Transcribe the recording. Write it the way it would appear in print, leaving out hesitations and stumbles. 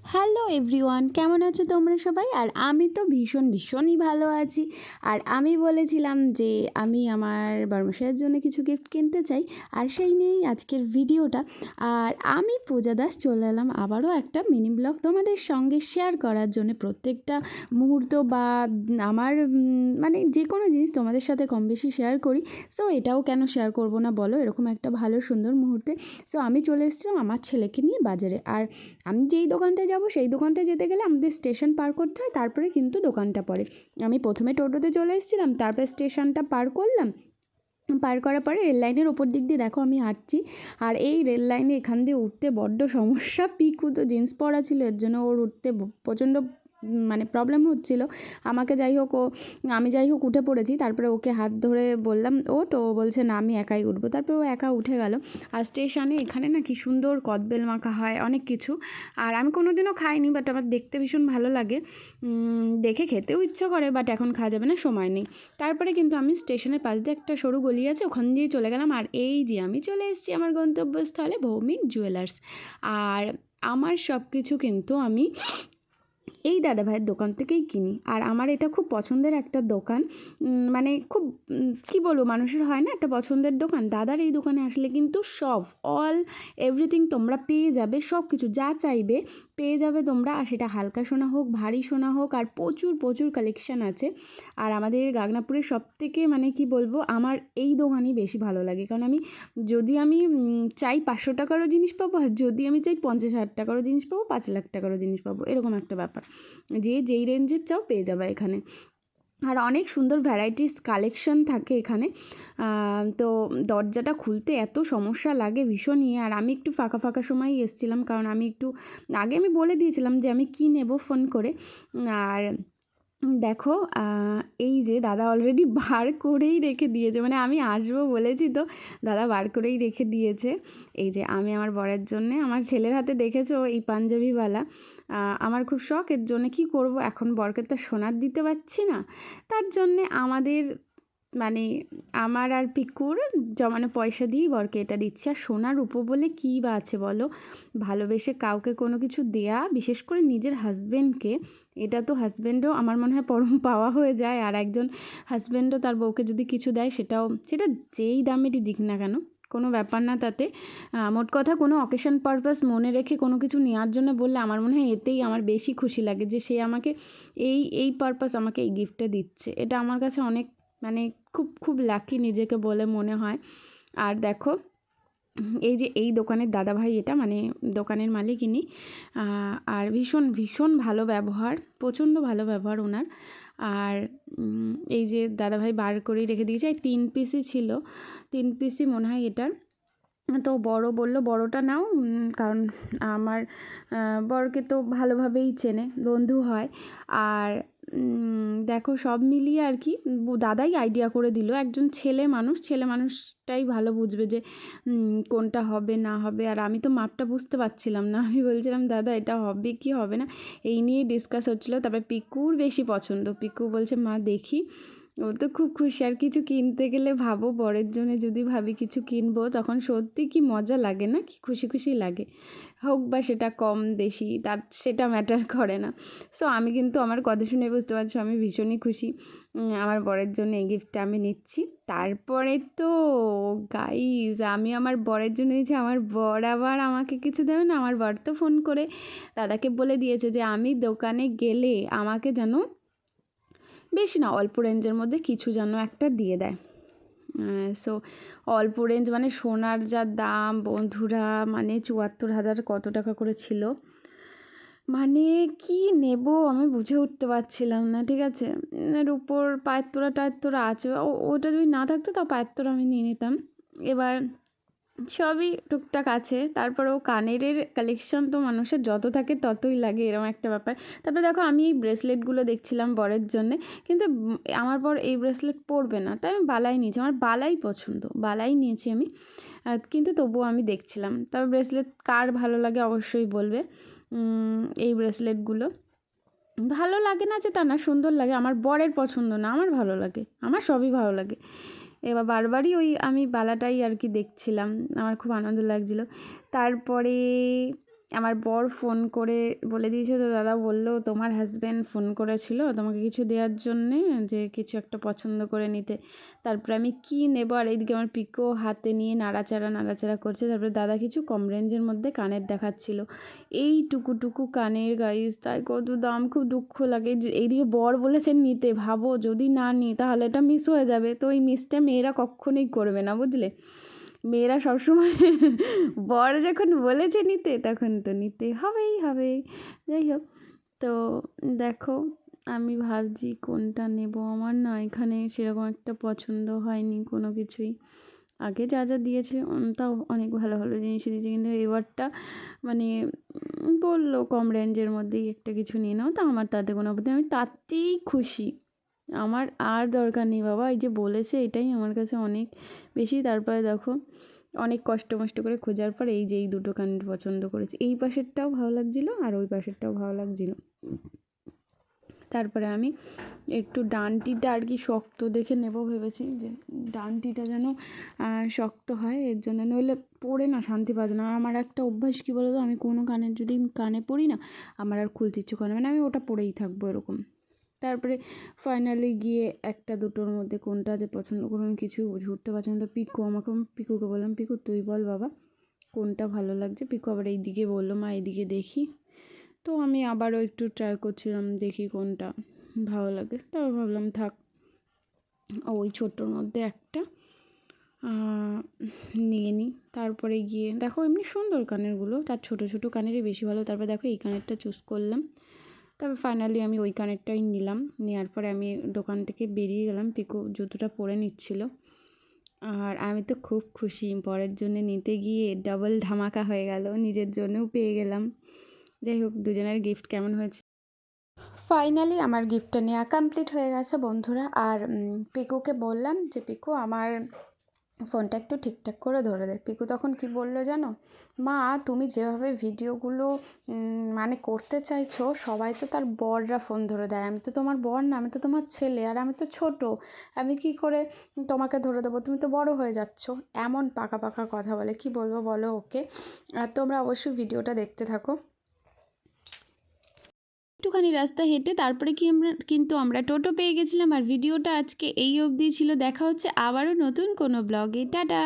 Hello everyone, কেমন আছো তোমরা সবাই? আর আমি তো ভীষণই ভালো আছি। আর আমি বলেছিলাম যে আমি আমার বর্মশাইয়ের জন্য কিছু গিফট কিনতে চাই, আর সেই নিয়েই আজকের ভিডিওটা। আর আমি পূজা দাস চলে এলাম আবারও একটা মিনি ব্লগ তোমাদের সঙ্গে শেয়ার করার জন্য। প্রত্যেকটা মুহূর্ত বা আমার মানে যে কোনো জিনিস তোমাদের সাথে কম বেশি শেয়ার করি। সো এটাও কেন শেয়ার করব না বলো, এরকম একটা ভালো সুন্দর মুহূর্তে। সো আমি চলে এসেছিলাম আমার ছেলেকে নিয়ে বাজারে। আর আমি যেই দোকানটায় যাব সেই দোকানটায় যেতে গেলে আমাদের স্টেশন পার করতে হয়, তারপরে কিন্তু দোকানটা পড়ে। আমি প্রথমে টোটোতে চলে এসেছিলাম, তারপরে স্টেশনটা পার করলাম। পার করার পরে রেল লাইনের ওপর দিক দিয়ে দেখো আমি হাঁটছি। আর এই রেল লাইনে এখান দিয়ে উঠতে বড্ড সমস্যা। পিকু তো জিন্স পরা ছিল, এর জন্য ওর উঠতে প্রচণ্ড মানে প্রবলেম হচ্ছিল। আমাকে যাই হোক আমি যাই হোক উঠে পড়েছি। তারপরে ওকে হাত ধরে বললাম ওঠ, ও বলছে না আমি একাই উঠবো। তারপরে ও একা উঠে গেল। আর স্টেশনে এখানে না কি সুন্দর কদবেল মাখা হয়, অনেক কিছু। আর আমি কোনো দিনও খাইনি, বাট আমার দেখতে ভীষণ ভালো লাগে, দেখে খেতেও ইচ্ছা করে, বাট এখন খাওয়া যাবে না, সময় নেই। তারপরে কিন্তু আমি স্টেশনের পাশ দিয়ে একটা সরু গলি আছে, ওখান দিয়ে চলে গেলাম। আর এই যে আমি চলে এসেছি আমার গন্তব্যস্থলে ভৌমিক জুয়েলার্স। আর আমার সব কিছু কিন্তু আমি এই দাদাভাইয়ের দোকান থেকেই কিনি। আর আমার এটা খুব পছন্দের একটা দোকান। মানে খুব কী বলবো, মানুষের হয় না একটা পছন্দের দোকান। দাদার এই দোকানে আসলে কিন্তু সব এভরিথিং তোমরা পেয়ে যাবে, সব কিছু যা চাইবে পেয়ে যাবে তোমরা। আর সেটা হালকা সোনা হোক, ভারী সোনা হোক, আর প্রচুর কালেকশান আছে। আর আমাদের গাগনাপুরের সবথেকে মানে কি বলবো, আমার এই দোকানই বেশি ভালো লাগে। কারণ যদি আমি চাই 500 টাকারও জিনিস পাবো, আর যদি আমি চাই 50,000 টাকারও জিনিস পাবো, 5 লাখ টাকারও জিনিস পাবো, এরকম একটা ব্যাপার। যেই রেঞ্জের চাও পেয়ে যাবে এখানে। আর অনেক সুন্দর ভ্যারাইটিস কালেকশন থাকে এখানে। তো দরজাটা খুলতে এত সমস্যা লাগে ভীষণই। আর আমি একটু ফাঁকা সময়ই এসেছিলাম, কারণ আমি একটু আগে আমি বলে দিয়েছিলাম যে আমি কী নেব ফোন করে। আর দেখো এই যে দাদা অলরেডি বার করেই রেখে দিয়েছে, মানে আমি আসবো বলেছি তো দাদা বার করেই রেখে দিয়েছে। এই যে আমি আমার বরের জন্যে, আমার ছেলের হাতে দেখেছো এই পাঞ্জাবিওয়ালা, আমার খুব শখ। এর জন্য কী করব, এখন বরকে তো সোনার দিতে পারছি না, তার জন্যে আমাদের মানে আমার আর পিকুর জমানো পয়সা দিয়েই বরকে এটা দিচ্ছি। আর সোনার উপর বলে কী বা আছে বলো, ভালোবেসে কাউকে কোনো কিছু দেয়া, বিশেষ করে নিজের হাজব্যান্ডকে, এটা তো হাজব্যান্ডও আমার মনে হয় পরম পাওয়া হয়ে যায়। আর একজন হাজব্যান্ডও তার বউকে যদি কিছু দেয়, সেটা যেই দামেরই দিক না কেন, কোনো ব্যাপার না তাতে। মোট কথা কোনো অকেশন পারপাস মনে রেখে কোনো কিছু নেওয়ার জন্য বললে আমার মনে হয় এতেই আমার বেশি খুশি লাগে, যে সে আমাকে এই পারপাস আমাকে এই গিফটটা দিচ্ছে। এটা আমার কাছে অনেক মানে খুব লাকি নিজেকে বলে মনে হয়। আর দেখো এই যে এই দোকানের দাদাভাই, এটা মানে দোকানের মালিক ইনি। আর ভীষণ ভালো ব্যবহার, প্রচণ্ড ভালো ব্যবহার ওনার। আর এই যে দাদাভাই বার করেই রেখে দিয়েছে, এই 3 পিসই ছিল, 3 পিসই মনে হয় এটার। তো বড় বলল বড়টা নাও, কারণ আমার বরকে তো ভালোভাবেই চেনে, বন্ধু হয়। আর দেখো সব মিলিয়ে আর কি দাদাই আইডিয়া করে দিল। একজন ছেলে মানুষটাই ভালো বুঝবে যে কোনটা হবে না হবে। আর আমি তো মাপটা বুঝতে পারছিলাম না, আমি বলছিলাম দাদা এটা হবে কি হবে না, এই নিয়েই ডিসকাস হচ্ছিলো। তারপরে পিকুর বেশি পছন্দ, পিকু বলছে মা দেখি। ও তো খুব খুশি। আর কিছু কিনতে গেলে ভাবো, বরের জন্য যদি ভাবি কিছু কিনবো, তখন সত্যি কি মজা লাগে না, কি খুশি লাগে, হোক বা সেটা কম বেশি, সেটা ম্যাটার করে না। সো আমি কিন্তু আমার কথা শুনে বুঝতে পারছো আমি ভীষণই খুশি। আমার বরের জন্য এই গিফটটা আমি নিচ্ছি। তারপরে তো গাইজ আমি আমার বরের জন্য নিয়েছি, আমার বর আবার আমাকে কিছু দেবে না। আমার বর তো ফোন করে দাদাকে বলে দিয়েছে যে আমি দোকানে গেলে আমাকে যেন বেশি না, অল্প রেঞ্জের মধ্যে কিছু যেন একটা দিয়ে দেয়। সো অল্প রেঞ্জ মানে সোনার যা দাম বন্ধুরা, মানে 74,000 কত টাকা করে ছিল, মানে কি নেব আমি বুঝে উঠতে পারছিলাম না। ঠিক আছে, এর উপর পায়ের তোরা আছে, ওটা যদি না থাকতো তাও পায়ের তোরা আমি নিয়ে নিতাম। এবার সবই টুকটাক আছে। তারপরেও কানের কালেকশন তো মানুষের যত থাকে ততই লাগে, এরকম একটা ব্যাপার। তারপরে দেখো আমি এই ব্রেসলেটগুলো দেখছিলাম বরের জন্যে, কিন্তু আমার বর এই ব্রেসলেট পরবে না, তাই আমি বালাই নিয়েছি। আমার বালাই পছন্দ, বালাই নিয়েছি আমি, কিন্তু তবুও আমি দেখছিলাম। তবে ব্রেসলেট কার ভালো লাগে অবশ্যই বলবে। এই ব্রেসলেটগুলো ভালো লাগে না যে তা না, সুন্দর লাগে। আমার বরের পছন্দ না, আমার ভালো লাগে, আমার সবই ভালো লাগে। এবার বারবারই আমি বালাটাই আর কি দেখছিলাম, আমার খুব আনন্দ লাগছিলো। তারপরে আমার বর ফোন করে বলে দিয়েছে, তো দাদা বললো তোমার হাজব্যান্ড ফোন করেছিল তোমাকে কিছু দেওয়ার জন্যে, যে কিছু একটা পছন্দ করে নিতে। তারপরে আমি কী নেবো, আর এইদিকে আমার পিকো হাতে নিয়ে নাড়াচাড়া করছে। তারপরে দাদা কিছু কম রেঞ্জের মধ্যে কানের দেখাচ্ছিল, এই টুকু কানের গাইস, তাই কত দাম, খুব দুঃখ লাগে। এইদিকে বর বলেছে নিতে, ভাবো যদি না নিই তাহলে এটা মিস হয়ে যাবে। তো এই মিসটা মেয়েরা কখনোই করবে না, বুঝলে। মেয়েরা সবসময় বর যখন বলেছে নিতে তখন তো নিতে হবে। যাই হোক, তো দেখো আমি ভাবছি কোনটা নেব। আমার না এখানে সেরকম একটা পছন্দ হয়নি কোনো কিছুই। আগে যা দিয়েছে তাও অনেক ভালো জিনিস দিয়েছে, কিন্তু এবারটা মানে বললো কম রেঞ্জের মধ্যেই একটা কিছু নিয়ে নাও, তা আমার তাতে কোনো আপত্তি, আমি তাতেই খুশি। আমার আর দরকার নেই বাবা, এই যে বলেছে এটাই আমার কাছে অনেক বেশি। তারপরে দেখো অনেক কষ্ট করে খোঁজার পর এই যে এই দুটো কানের পছন্দ করেছি। এই পাশেরটাও ভালো লাগছিলো আর ওই পাশেরটাও ভালো লাগছিলো। তারপরে আমি একটু ডানটিটা আর কি শক্ত দেখে নেব ভেবেছি, যে ডানটিটা যেন শক্ত হয়, এর জন্য, নইলে পরে না শান্তি পাচ্ছে না। আর আমার একটা অভ্যাস কী বলো তো, আমি কোনো কানের যদি কানে পরি না, আমার আর খুলতে ইচ্ছে করে না, মানে আমি ওটা পরেই থাকবো এরকম। তারপরে ফাইনালি গিয়ে একটা দুটোর মধ্যে কোনটা যে পছন্দ করুন কিছু বুঝে উঠতে পারছি না। তো পিকুকে বললাম, পিকু তুই বল বাবা কোনটা ভালো লাগছে। পিকু আবার এইদিকে বললো, মা এইদিকে দেখি। তো আমি আবারও একটু ট্রাই করছিলাম, দেখি কোনটা ভালো লাগে। তারপর ভাবলাম থাক, ওই ছোটোর মধ্যে একটা নিয়ে নিই। তারপরে গিয়ে দেখো এমনি সুন্দর কানেরগুলো, তার ছোটো কানেরই বেশি ভালো। তারপরে দেখো এই কানেরটা চুজ করলাম। তারপর ফাইনালি আমি ওই কানেরটাই নিলাম। নেওয়ার পরে আমি দোকান থেকে বেরিয়ে গেলাম, পিকু জুতোটা পরে নিচ্ছিল। আর আমি তো খুব খুশি, পরের জন্য নিতে গিয়ে ডাবল ধামাকা হয়ে গেল, নিজের জন্যও পেয়ে গেলাম। যাই হোক, দুজনের গিফট কেমন হয়েছে। ফাইনালি আমার গিফটটা নেওয়া কমপ্লিট হয়ে গেছে বন্ধুরা। আর পিকুকে বললাম যে পিকু আমার ফোনটা একটু ঠিকঠাক করে ধরে দে। পিকু তখন কি বললো জানো, মা তুমি যেভাবে ভিডিওগুলো মানে করতে চাইছো, সবাই তো তার বররা ফোন ধরে দেয়, আমি তো তোমার বর না, আমি তো তোমার ছেলে, আর আমি তো ছোট, আমি কি করে তোমাকে ধরে দেবো, তুমি তো বড় হয়ে যাচ্ছ। এমন পাকা কথা বলে, কি বলবো বলো ওকে। আর তোমরা অবশ্যই ভিডিওটা দেখতে থাকো। একটুখানি রাস্তা হেঁটে তারপরে কিন্তু আমরা টোটো পেয়ে গেছিলাম। আর ভিডিওটা আজকে এই অবধি ছিল, দেখা হচ্ছে আবারও নতুন কোনো ব্লগে। টাটা।